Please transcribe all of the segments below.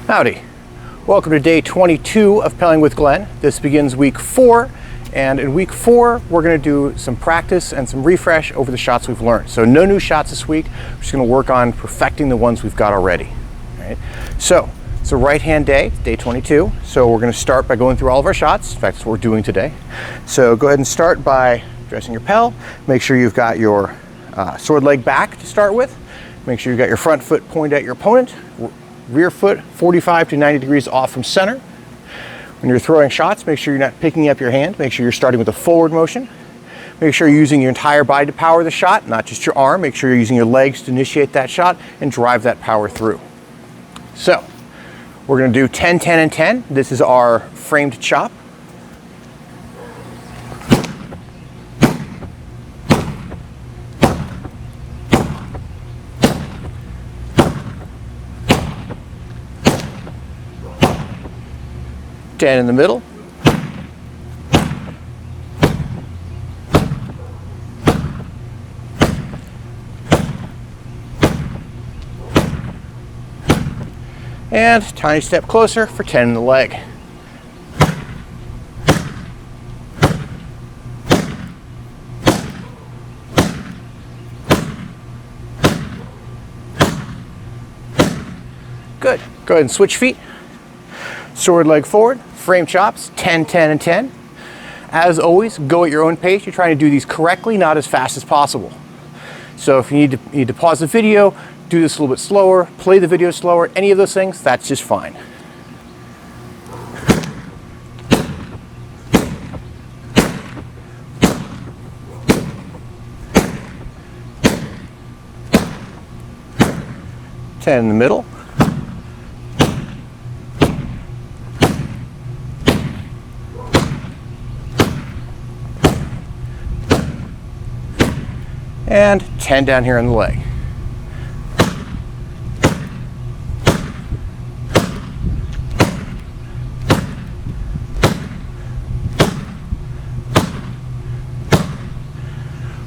Howdy. Welcome to day 22 of Pelling with Glen. This begins week 4, and in week 4 we're going to do some practice and some refresh over the shots we've learned. So no new shots this week. We're just going to work on perfecting the ones we've got already. All right? So it's a right hand day, day 22. So we're going to start by going through all of our shots. In fact, that's what we're doing today. So go ahead and start by dressing your Pel. Make sure you've got your sword leg back to start with. Make sure you've got your front foot pointed at your opponent. Rear foot 45 to 90 degrees off from center. When you're throwing shots, make sure you're not picking up your hand. Make sure you're starting with a forward motion. Make sure you're using your entire body to power the shot, not just your arm. Make sure you're using your legs to initiate that shot and drive that power through. So we're going to do 10, 10, and 10. This is our framed chop. Ten in the middle. And tiny step closer for 10 in the leg. Good. Go ahead and switch feet. Sword leg forward, frame chops, 10, 10, and 10. As always, go at your own pace. You're trying to do these correctly, not as fast as possible. So if you need to pause the video, do this a little bit slower, play the video slower, any of those things, that's just fine. Ten in the middle. And 10 down here on the leg.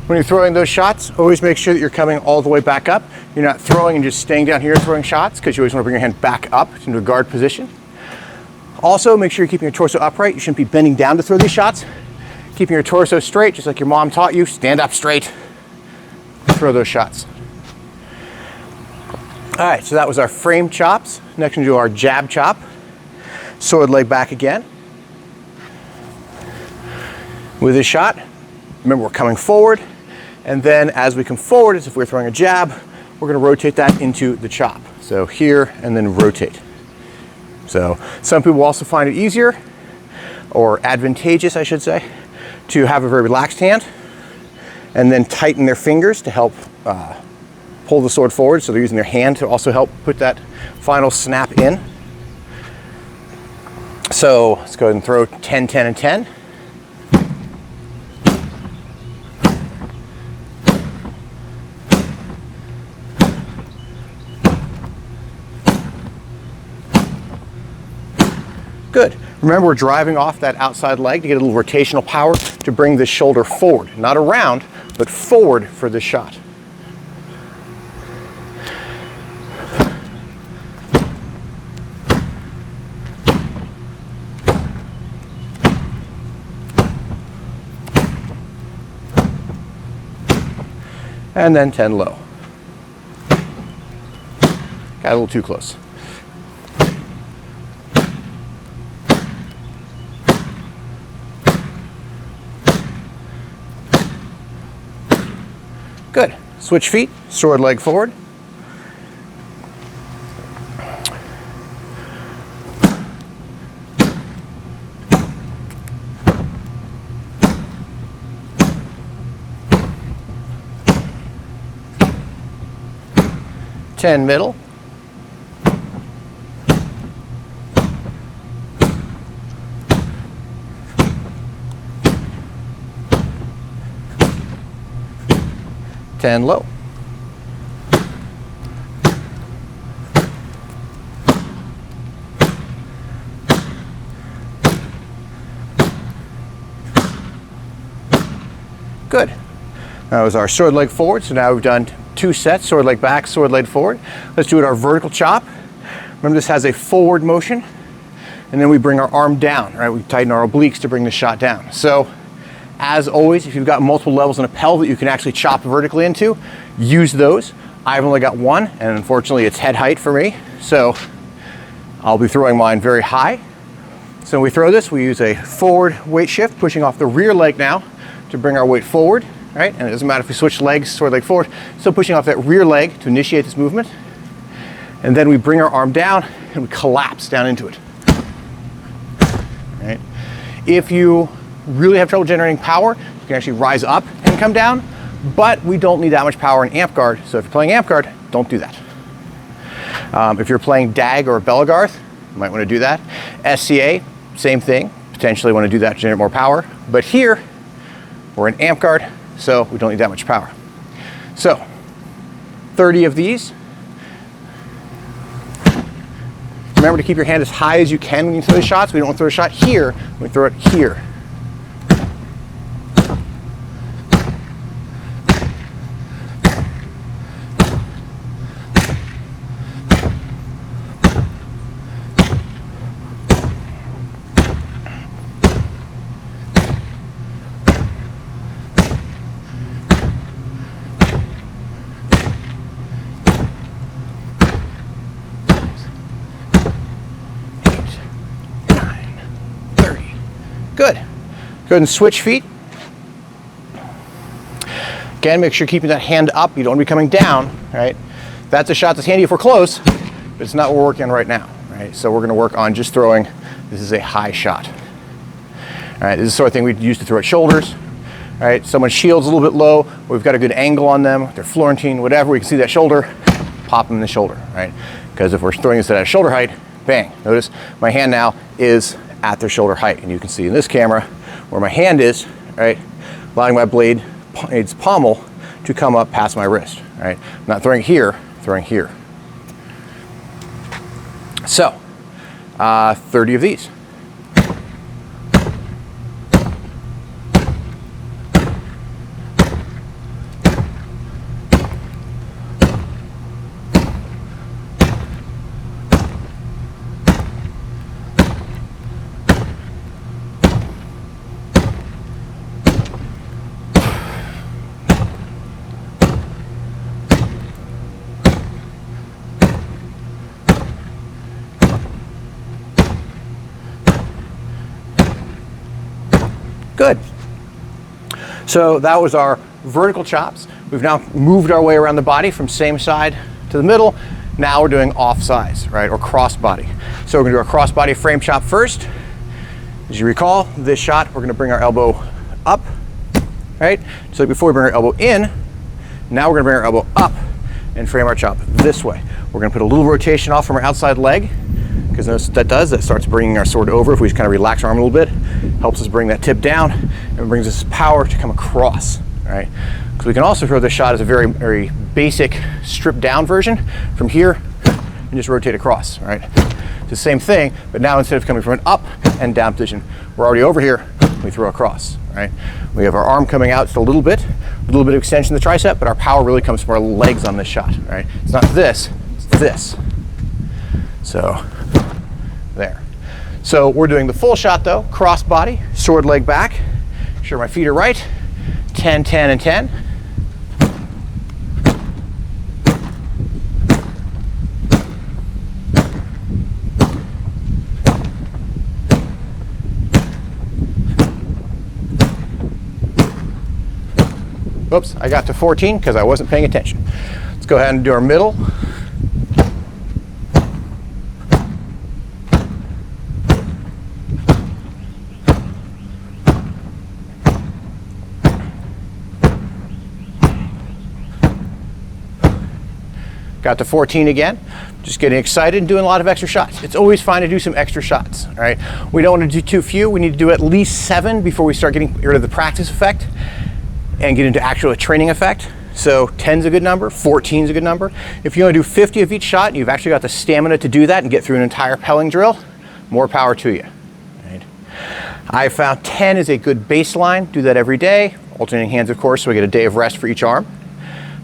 When you're throwing those shots, always make sure that you're coming all the way back up. You're not throwing and just staying down here throwing shots, because you always want to bring your hand back up into a guard position. Also, make sure you're keeping your torso upright. You shouldn't be bending down to throw these shots. Keeping your torso straight, just like your mom taught you. Stand up straight. Throw those shots. All right, so that was our frame chops. Next we'll do our jab chop. Sword leg back again. With this shot, remember we're coming forward, and then as we come forward, as if we're throwing a jab, we're going to rotate that into the chop. So here and then rotate. So some people also find it easier, or advantageous I should say, to have a very relaxed hand and then tighten their fingers to help pull the sword forward. So they're using their hand to also help put that final snap in. So let's go ahead and throw 10, 10, and 10. Good. Remember, we're driving off that outside leg to get a little rotational power to bring the shoulder forward, not around, but forward for the shot. And then 10 low. Got a little too close. Good. Switch feet, sword leg forward. Ten middle. Ten low. Good. That was our sword leg forward. So now we've done 2 sets, sword leg back, sword leg forward. Let's do it our vertical chop. Remember, this has a forward motion, and then we bring our arm down, right? We tighten our obliques to bring the shot down. So, as always, if you've got multiple levels in a Pell that you can actually chop vertically into, use those. I've only got one, and unfortunately it's head height for me, so I'll be throwing mine very high. So when we throw this, we use a forward weight shift, pushing off the rear leg now to bring our weight forward, right? And it doesn't matter if we switch legs, sword leg forward, still pushing off that rear leg to initiate this movement. And then we bring our arm down and we collapse down into it, right? If you really have trouble generating power, you can actually rise up and come down, but we don't need that much power in amp guard. So if you're playing amp guard, don't do that. If you're playing DAG or Belagarth, you might want to do that. SCA, same thing. Potentially want to do that to generate more power. But here, we're in amp guard, so we don't need that much power. So, 30 of these. Remember to keep your hand as high as you can when you throw the shots. We don't want to throw a shot here, we throw it here. Good. Go ahead and switch feet. Again, make sure you're keeping that hand up. You don't want to be coming down, right? That's a shot that's handy if we're close, but it's not what we're working on right now, right? So we're going to work on just throwing. This is a high shot. All right, this is the sort of thing we'd use to throw at shoulders, right? Someone's shield's a little bit low, we've got a good angle on them, they're Florentine, whatever, we can see that shoulder, pop them in the shoulder, right? Because if we're throwing this at shoulder height, bang, notice my hand now is at their shoulder height, and you can see in this camera where my hand is, right, allowing my blade's pommel to come up past my wrist, right? I'm not throwing here, throwing here. So, 30 of these. Good. So that was our vertical chops. We've now moved our way around the body from same side to the middle. Now we're doing off sides, right, or cross body. So we're gonna do our cross body frame chop first. As you recall, this shot, we're gonna bring our elbow up, right? So before we bring our elbow in, now we're gonna bring our elbow up and frame our chop this way. We're gonna put a little rotation off from our outside leg, because notice what that starts bringing our sword over. If we just kind of relax our arm a little bit, helps us bring that tip down and brings us power to come across, all right? Because we can also throw this shot as a very, very basic stripped down version from here and just rotate across, all right? It's the same thing, but now instead of coming from an up and down position, we're already over here, we throw across, all right? We have our arm coming out just a little bit of extension of the tricep, but our power really comes from our legs on this shot, all right? It's not this, it's this. So, there. So we're doing the full shot though, cross body, sword leg back. Make sure my feet are right. 10, 10, and 10. Oops, I got to 14 because I wasn't paying attention. Let's go ahead and do our middle. Got to 14 again. Just getting excited and doing a lot of extra shots. It's always fine to do some extra shots, all right? We don't want to do too few. We need to do at least 7 before we start getting rid of the practice effect and get into actual training effect. So 10's a good number, 14's a good number. If you want to do 50 of each shot and you've actually got the stamina to do that and get through an entire Pelling drill, more power to you, right? I found 10 is a good baseline. Do that every day. Alternating hands, of course, so we get a day of rest for each arm.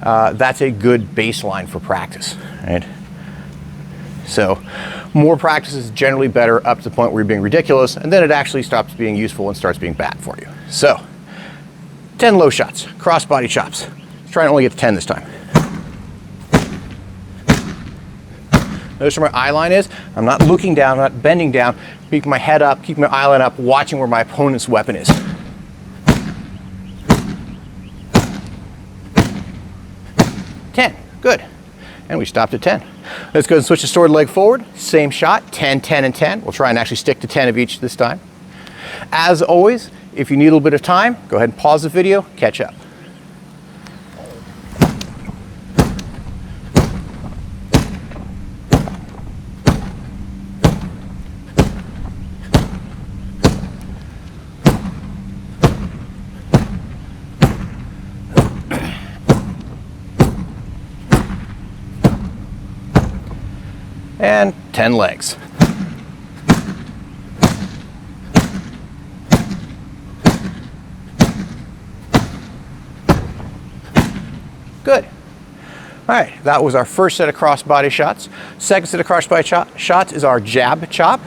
That's a good baseline for practice, right? So more practice is generally better up to the point where you're being ridiculous, and then it actually stops being useful and starts being bad for you. So 10 low shots, cross-body chops. Let's try and only get to 10 this time. Notice where my eye line is. I'm not looking down, I'm not bending down, keeping my head up, keeping my eye line up, watching where my opponent's weapon is. 10, good. And we stopped at 10. Let's go and switch the sword leg forward. Same shot, 10, 10, and 10. We'll try and actually stick to 10 of each this time. As always, if you need a little bit of time, go ahead and pause the video, catch up. And 10 legs. Good. All right, that was our first set of cross-body shots. Second set of cross-body shots is our jab chop.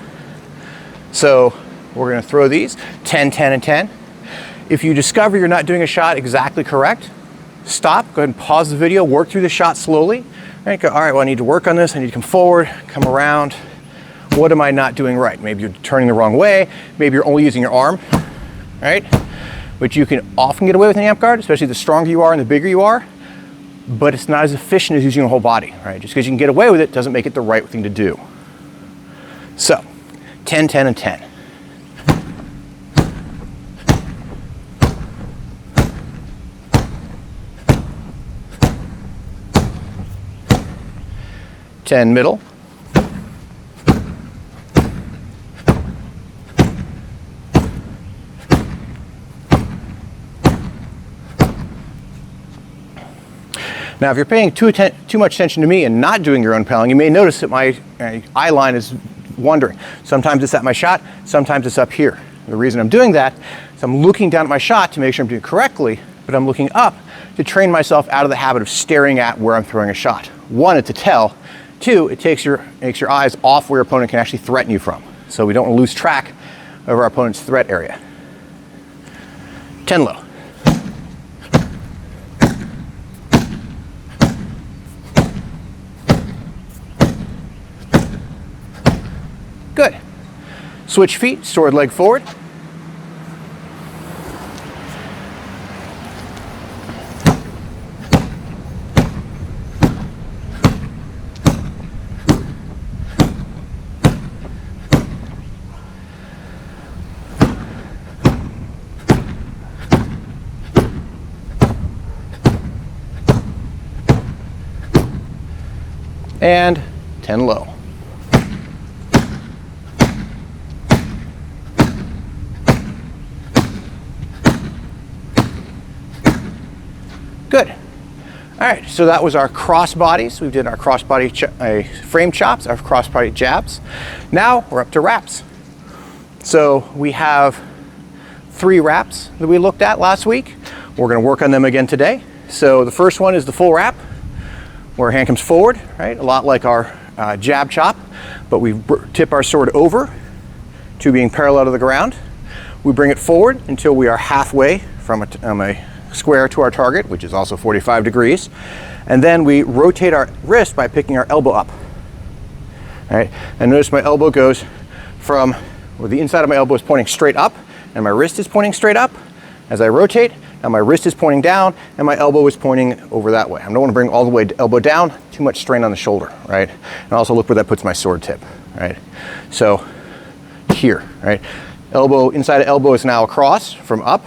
So we're going to throw these 10, 10, and 10. If you discover you're not doing a shot exactly correct, stop, go ahead and pause the video, work through the shot slowly. Right, go, all right, well, I need to work on this. I need to come forward, come around. What am I not doing right? Maybe you're turning the wrong way. Maybe you're only using your arm, right? Which you can often get away with an amp guard, especially the stronger you are and the bigger you are, but it's not as efficient as using your whole body, right? Just because you can get away with it doesn't make it the right thing to do. So, 10, 10, and 10. Ten middle. Now, if you're paying too much attention to me and not doing your own pelling, you may notice that my eye line is wandering. Sometimes it's at my shot, sometimes it's up here. The reason I'm doing that is I'm looking down at my shot to make sure I'm doing it correctly, but I'm looking up to train myself out of the habit of staring at where I'm throwing a shot. One, it's a tell. Two, it makes your eyes off where your opponent can actually threaten you from. So we don't want to lose track of our opponent's threat area. 10 low. Good. Switch feet, sword leg forward. And 10 low. Good. All right, so that was our cross bodies. We did our cross body frame chops, our cross body jabs. Now we're up to wraps. So we have 3 wraps that we looked at last week. We're going to work on them again today. So the first one is the full wrap, where our hand comes forward, right? A lot like our jab chop, but we tip our sword over to being parallel to the ground. We bring it forward until we are halfway from a square to our target, which is also 45 degrees. And then we rotate our wrist by picking our elbow up. All right, and notice my elbow goes from, where the inside of my elbow is pointing straight up, and my wrist is pointing straight up. As I rotate, now my wrist is pointing down, and my elbow is pointing over that way. I don't want to bring all the way elbow down, too much strain on the shoulder, right? And also look where that puts my sword tip, right? So here, right? Elbow, inside of elbow is now across from up.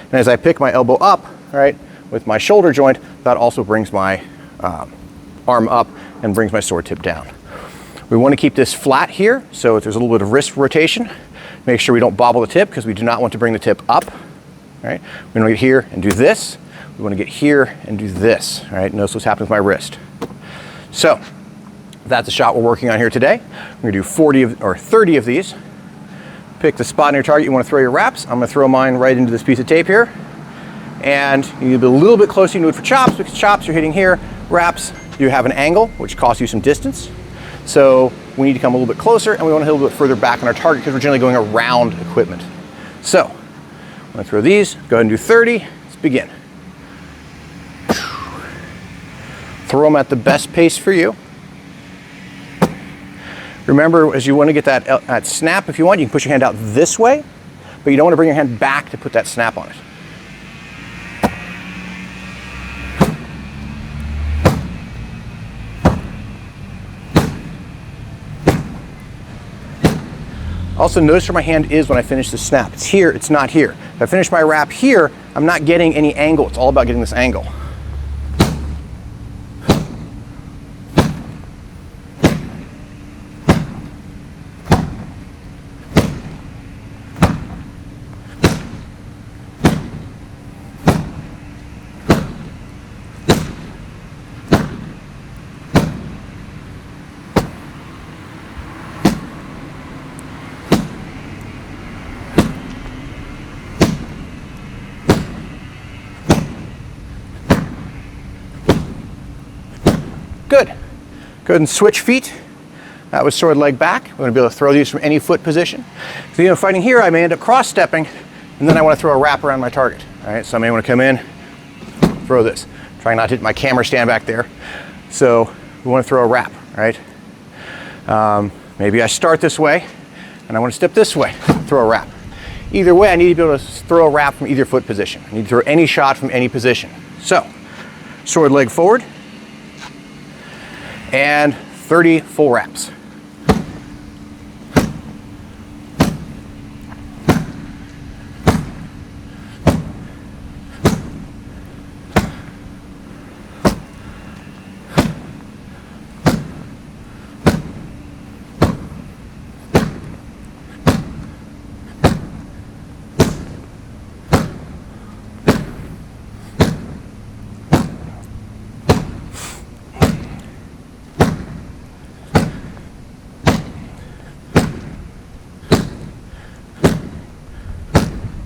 And as I pick my elbow up, right, with my shoulder joint, that also brings my arm up and brings my sword tip down. We want to keep this flat here, so if there's a little bit of wrist rotation, make sure we don't bobble the tip because we do not want to bring the tip up, right? We want to get here and do this. We want to get here and do this, right? Notice what's happening with my wrist. So that's the shot we're working on here today. We're going to do 30 of these. Pick the spot on your target you want to throw your wraps. I'm going to throw mine right into this piece of tape here. And you need to be a little bit closer. You can do it for chops because chops you're hitting here. Wraps, you have an angle, which costs you some distance. So we need to come a little bit closer, and we want to hit a little bit further back on our target because we're generally going around equipment. So I'm going to throw these, go ahead and do 30. Let's begin. Throw them at the best pace for you. Remember, as you want to get that snap, if you want, you can push your hand out this way, but you don't want to bring your hand back to put that snap on it. Also, notice where my hand is when I finish the snap. It's here, it's not here. If I finish my wrap here, I'm not getting any angle. It's all about getting this angle. Good. Go ahead and switch feet. That was sword leg back. We're going to be able to throw these from any foot position. So, you know, fighting here, I may end up cross-stepping, and then I want to throw a wrap around my target. All right, so I may want to come in, throw this. Trying not to hit my camera stand back there. So we want to throw a wrap, right? Maybe I start this way, and I want to step this way, throw a wrap. Either way, I need to be able to throw a wrap from either foot position. I need to throw any shot from any position. So, sword leg forward, and 30 full wraps.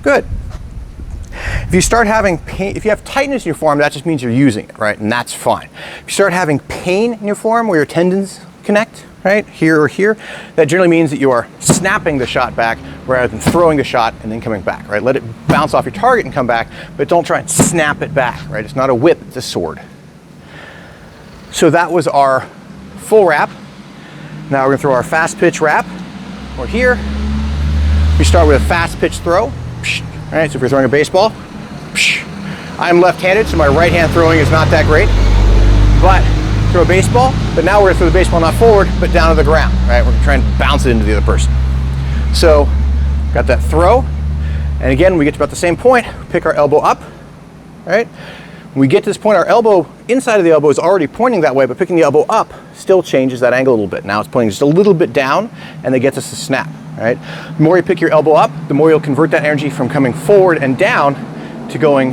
Good. If you start having pain, if you have tightness in your forearm, that just means you're using it, right? And that's fine. If you start having pain in your forearm where your tendons connect, right, here or here, that generally means that you are snapping the shot back rather than throwing the shot and then coming back, right? Let it bounce off your target and come back, but don't try and snap it back, right? It's not a whip, it's a sword. So that was our full wrap. Now we're gonna throw our fast pitch wrap. We're here. We start with a fast pitch throw. All right, so if you're throwing a baseball, I'm left-handed, so my right hand throwing is not that great. But throw a baseball, but now we're gonna throw the baseball not forward, but down to the ground, right? We're gonna try and bounce it into the other person. So, got that throw. And again, when we get to about the same point, pick our elbow up, right? When we get to this point, our elbow, inside of the elbow is already pointing that way, but picking the elbow up still changes that angle a little bit. Now it's pointing just a little bit down, and that gets us to snap, right? The more you pick your elbow up, the more you'll convert that energy from coming forward and down to going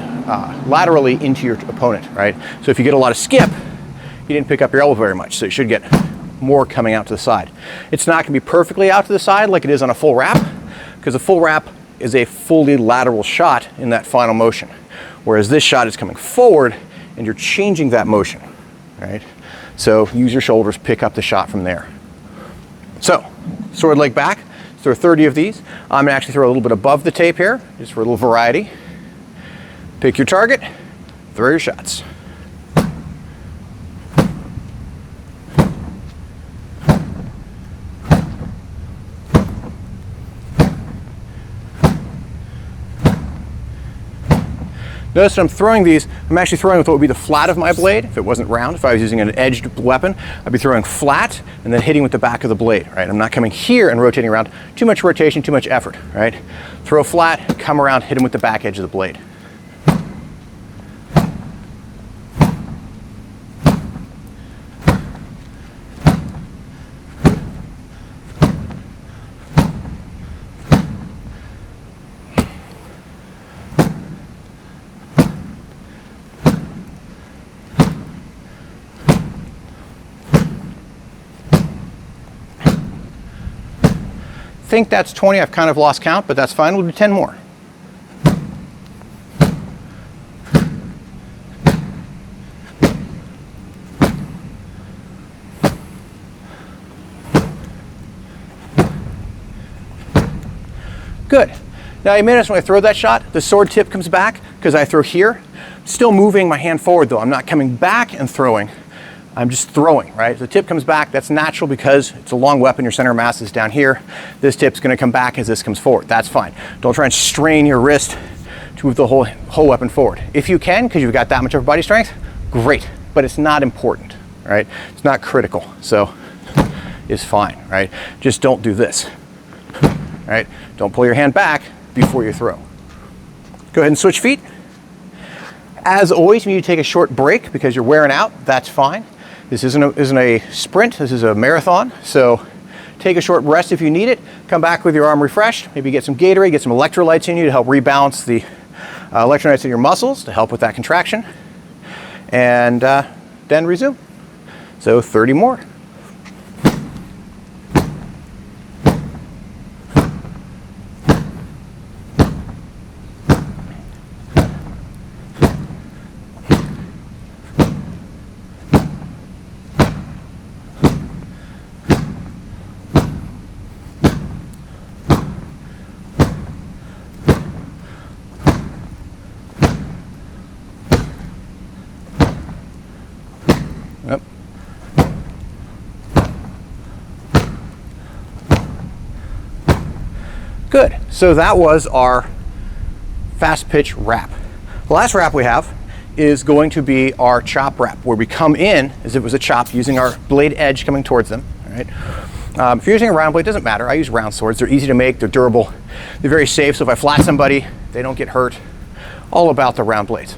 laterally into your opponent, right? So if you get a lot of skip, you didn't pick up your elbow very much, so you should get more coming out to the side. It's not gonna be perfectly out to the side like it is on a full wrap, because a full wrap is a fully lateral shot in that final motion. Whereas this shot is coming forward and you're changing that motion, right? So use your shoulders, pick up the shot from there. So, sword leg back, throw 30 of these. I'm gonna actually throw a little bit above the tape here, just for a little variety. Pick your target, throw your shots. Notice when I'm throwing these, I'm actually throwing with what would be the flat of my blade. If it wasn't round, if I was using an edged weapon, I'd be throwing flat and then hitting with the back of the blade, right? I'm not coming here and rotating around. Too much rotation, too much effort, right? Throw flat, come around, hit him with the back edge of the blade. I think that's 20. I've kind of lost count, but that's fine. We'll do 10 more. Good. Now you may notice when I throw that shot, the sword tip comes back because I throw here. Still moving my hand forward though. I'm not coming back and throwing. I'm just throwing, right? The tip comes back. That's natural because it's a long weapon. Your center of mass is down here. This tip's going to come back as this comes forward. That's fine. Don't try and strain your wrist to move the whole weapon forward. If you can, because you've got that much upper body strength, great. But it's not important, right? It's not critical. So it's fine, right? Just don't do this, right? Don't pull your hand back before you throw. Go ahead and switch feet. As always, you need to take a short break because you're wearing out. That's fine. This isn't a sprint. This is a marathon. So take a short rest if you need it. Come back with your arm refreshed. Maybe get some Gatorade, get some electrolytes in you to help rebalance the electrolytes in your muscles to help with that contraction. And then resume. So 30 more. Yep. Good. So that was our fast pitch wrap. The last wrap we have is going to be our chop wrap, where we come in as if it was a chop using our blade edge coming towards them. All right. If you're using a round blade, it doesn't matter. I use round swords. They're easy to make. They're durable. They're very safe. So if I flat somebody, they don't get hurt. All about the round blades.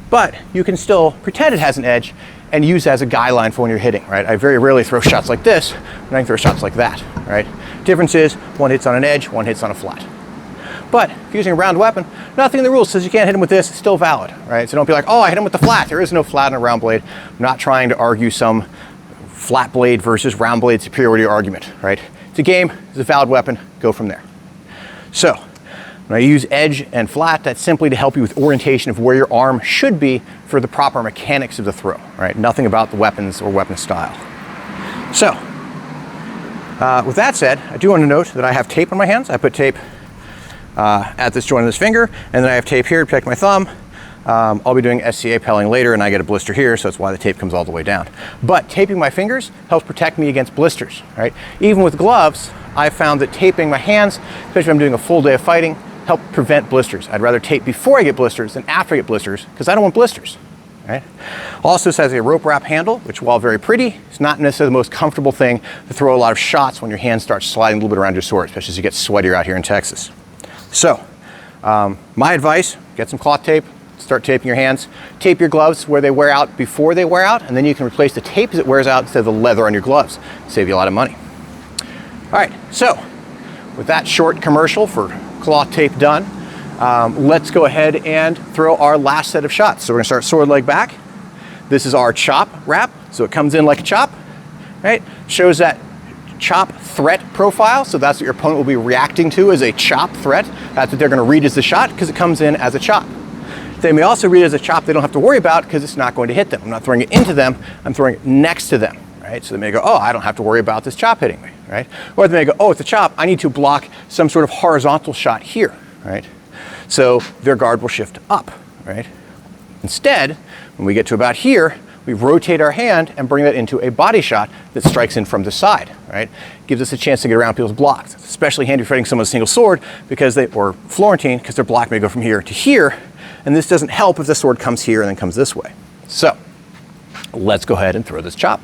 But you can still pretend it has an edge and use it as a guideline for when you're hitting, right? I very rarely throw shots like this, when I can throw shots like that, right? Difference is, one hits on an edge, one hits on a flat. But if you're using a round weapon, nothing in the rules says you can't hit him with this, it's still valid, right? So don't be like, oh, I hit him with the flat. There is no flat in a round blade. I'm not trying to argue some flat blade versus round blade superiority argument, right? It's a game, it's a valid weapon, go from there. So, when I use edge and flat, that's simply to help you with orientation of where your arm should be for the proper mechanics of the throw, right? Nothing about the weapons or weapon style. So, with that said, I do want to note that I have tape on my hands. I put tape at this joint of this finger, and then I have tape here to protect my thumb. I'll be doing SCA Pelling later, and I get a blister here, so that's why the tape comes all the way down. But taping my fingers helps protect me against blisters, right? Even with gloves, I've found that taping my hands, especially if I'm doing a full day of fighting, help prevent blisters. I'd rather tape before I get blisters than after I get blisters, because I don't want blisters, right? Also, this has a rope wrap handle, which, while very pretty, is not necessarily the most comfortable thing to throw a lot of shots when your hands start sliding a little bit around your sword, especially as you get sweatier out here in Texas. So, my advice, get some cloth tape, start taping your hands. Tape your gloves where they wear out before they wear out, and then you can replace the tape as it wears out instead of the leather on your gloves. Save you a lot of money. All right, so with that short commercial for cloth tape done, let's go ahead and throw our last set of shots. So we're gonna start sword leg back. This is our chop wrap. So it comes in like a chop, right? Shows that chop threat profile. So that's what your opponent will be reacting to as a chop threat. That's what they're gonna read as the shot because it comes in as a chop. They may also read it as a chop they don't have to worry about because it's not going to hit them. I'm not throwing it into them, I'm throwing it next to them, right? So they may go, oh, I don't have to worry about this chop hitting me, right? Or they may go, oh, it's a chop, I need to block some sort of horizontal shot here, right? So their guard will shift up, right? Instead, when we get to about here, we rotate our hand and bring that into a body shot that strikes in from the side, right? Gives us a chance to get around people's blocks. It's especially handy for fighting someone with a single sword because or Florentine, because their block may go from here to here, and this doesn't help if the sword comes here and then comes this way. So, let's go ahead and throw this chop.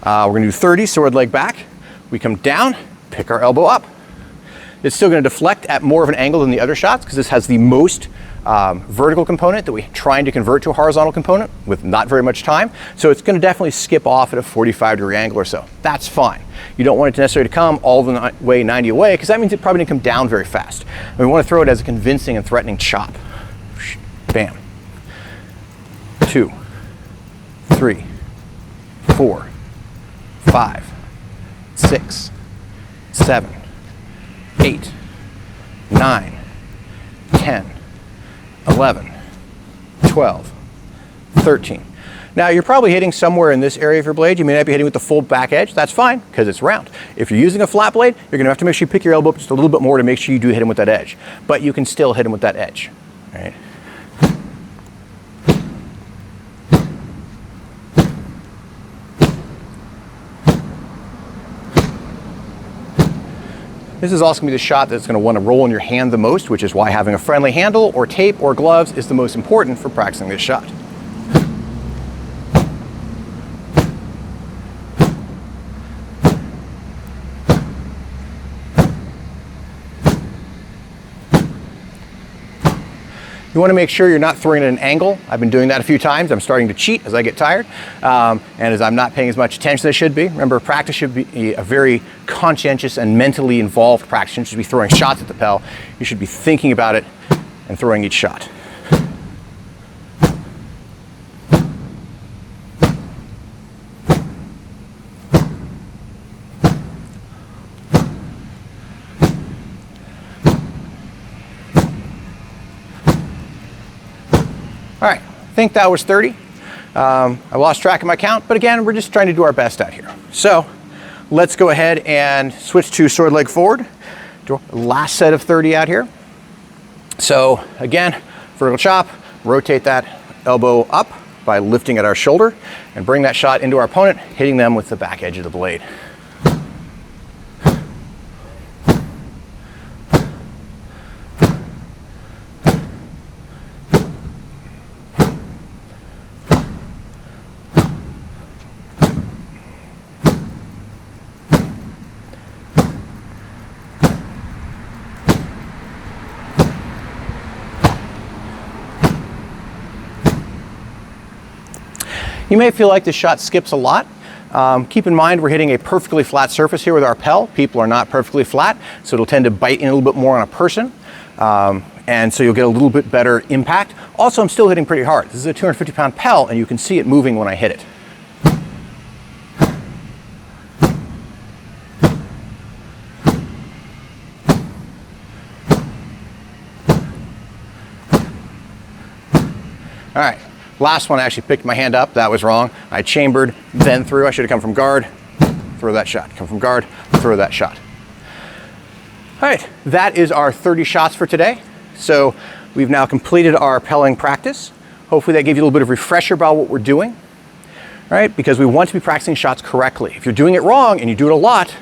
We're gonna do 30, sword leg back. We come down, pick our elbow up. It's still gonna deflect at more of an angle than the other shots because this has the most vertical component that we're trying to convert to a horizontal component with not very much time. So it's gonna definitely skip off at a 45-degree angle or so. That's fine. You don't want it to necessarily come all the way 90 away because that means it probably didn't come down very fast. And we wanna throw it as a convincing and threatening chop. Bam. 2, 3, 4, 5, 6, 7, 8, 9, 10, 11, 12, 13. Now you're probably hitting somewhere in this area of your blade. You may not be hitting with the full back edge. That's fine because it's round. If you're using a flat blade, you're gonna have to make sure you pick your elbow up just a little bit more to make sure you do hit him with that edge. But you can still hit him with that edge, right? This is also going to be the shot that's going to want to roll in your hand the most, which is why having a friendly handle or tape or gloves is the most important for practicing this shot. You want to make sure you're not throwing at an angle. I've been doing that a few times. I'm starting to cheat as I get tired, and as I'm not paying as much attention as I should be. Remember, practice should be a very conscientious and mentally involved practice. You should be throwing shots at the Pel. You should be thinking about it and throwing each shot. All right, I think that was 30. I lost track of my count, but again, we're just trying to do our best out here. So let's go ahead and switch to sword leg forward. Do a last set of 30 out here. So again, vertical chop, rotate that elbow up by lifting at our shoulder and bring that shot into our opponent, hitting them with the back edge of the blade. You may feel like this shot skips a lot. Keep in mind we're hitting a perfectly flat surface here with our Pel. People are not perfectly flat, so it'll tend to bite in a little bit more on a person. And so you'll get a little bit better impact. Also, I'm still hitting pretty hard. This is a 250-pound Pel, and you can see it moving when I hit it. All right. Last one, I actually picked my hand up. That was wrong. I chambered, then threw. I should have come from guard, throw that shot. Come from guard, throw that shot. All right, that is our 30 shots for today. So we've now completed our Pelling practice. Hopefully that gave you a little bit of refresher about what we're doing, right? Because we want to be practicing shots correctly. If you're doing it wrong and you do it a lot,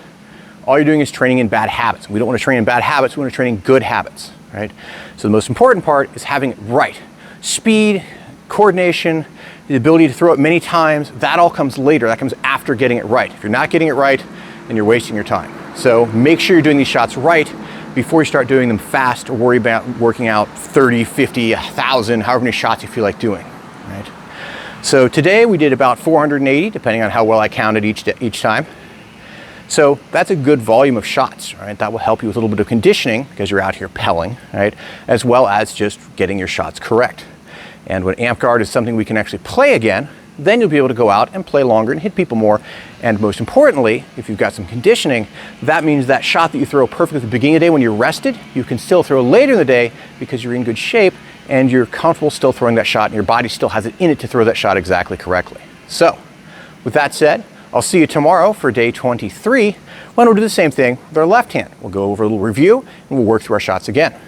all you're doing is training in bad habits. We don't want to train in bad habits, we want to train in good habits, right? So the most important part is having it right. Speed, coordination, the ability to throw it many times, that all comes later. That comes after getting it right. If you're not getting it right, then you're wasting your time. So make sure you're doing these shots right before you start doing them fast or worry about working out 30, 50, 1,000, however many shots you feel like doing, right? So today we did about 480, depending on how well I counted each time. So that's a good volume of shots, right? That will help you with a little bit of conditioning because you're out here Pelling, right? As well as just getting your shots correct. And when amp guard is something we can actually play again, then you'll be able to go out and play longer and hit people more. And most importantly, if you've got some conditioning, that means that shot that you throw perfectly at the beginning of the day when you're rested, you can still throw later in the day because you're in good shape and you're comfortable still throwing that shot and your body still has it in it to throw that shot exactly correctly. So, with that said, I'll see you tomorrow for day 23 when we'll do the same thing with our left hand. We'll go over a little review and we'll work through our shots again.